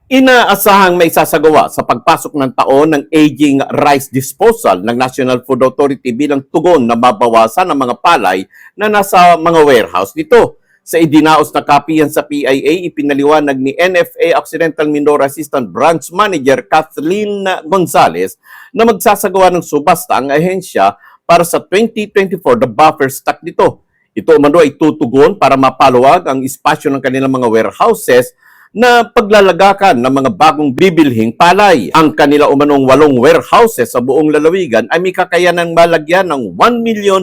Inaasahang may sasagawa sa pagpasok ng taon ng aging rice disposal ng National Food Authority bilang tugon na mabawasan ang mga palay na nasa mga warehouse nito. Sa idinaos na kapiyan sa PIA, ipinaliwanag ni NFA Occidental Mindoro Assistant Branch Manager Kathleen Gonzalez na magsasagawa ng subasta ang ahensya para sa 2024 the buffer stock nito. Ito umano ay tutugon para mapaluwag ang espasyo ng kanilang mga warehouses na paglalagakan ng mga bagong bibilhing palay. Ang kanila umanong 8 warehouses sa buong lalawigan ay may kakayanang malagyan ng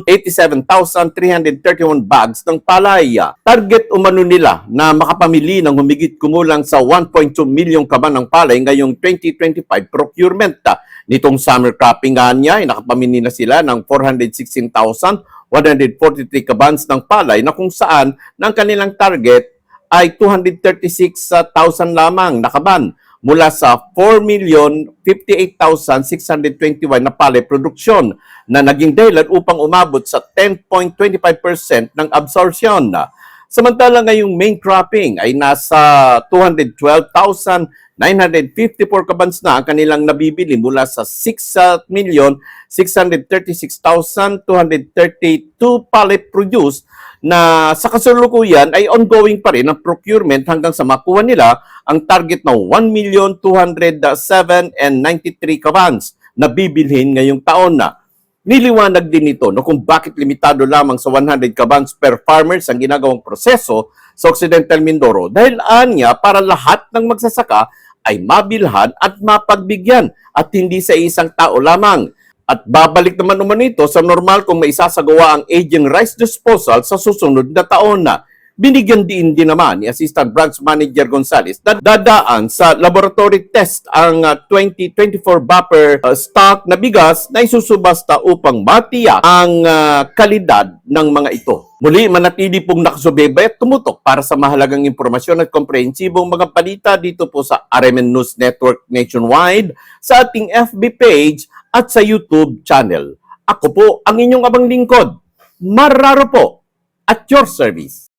1,087,331 bags ng palay. Target umano nila na makapamili ng humigit kumulang sa 1.2 milyong kaban ng palay ngayong 2025 procurement. Nitong summer cropping niya ay nakapamili na sila ng 416,143 kabans ng palay na kung saan ng kanilang target ay 236,000 lamang nakaban mula sa 4,058,621 na palay produksyon na naging dahilan upang umabot sa 10.25% ng absorption. Samantala ngayong main cropping ay nasa 212,954 kabans na ang kanilang nabibili mula sa 6,636,232 palay produce na sa kasalukuyan ay ongoing pa rin ang procurement hanggang sa makuha nila ang target ng 1,207,093 kabans na bibilhin ngayong taon na. Niliwanag din ito no kung bakit limitado lamang sa 100 kabans per farmers ang ginagawang proseso sa Occidental Mindoro dahil anya para lahat ng magsasaka ay mabilhan at mapagbigyan at hindi sa isang tao lamang. At babalik naman naman ito sa normal kung maisasagawa ang aging rice disposal sa susunod na taon na. Binigyan din naman ni Assistant Branch Manager Gonzalez na dadaan sa laboratory test ang 2024 buffer stock na bigas na isusubasta upang matiyak ang kalidad ng mga ito. Muli, manatili pong nakasubaybay at tumutok para sa mahalagang impormasyon at komprehensibong mga balita dito po sa RMN News Network Nationwide, sa ating FB page at sa YouTube channel. Ako po ang inyong abang lingkod, Marraro po, at your service.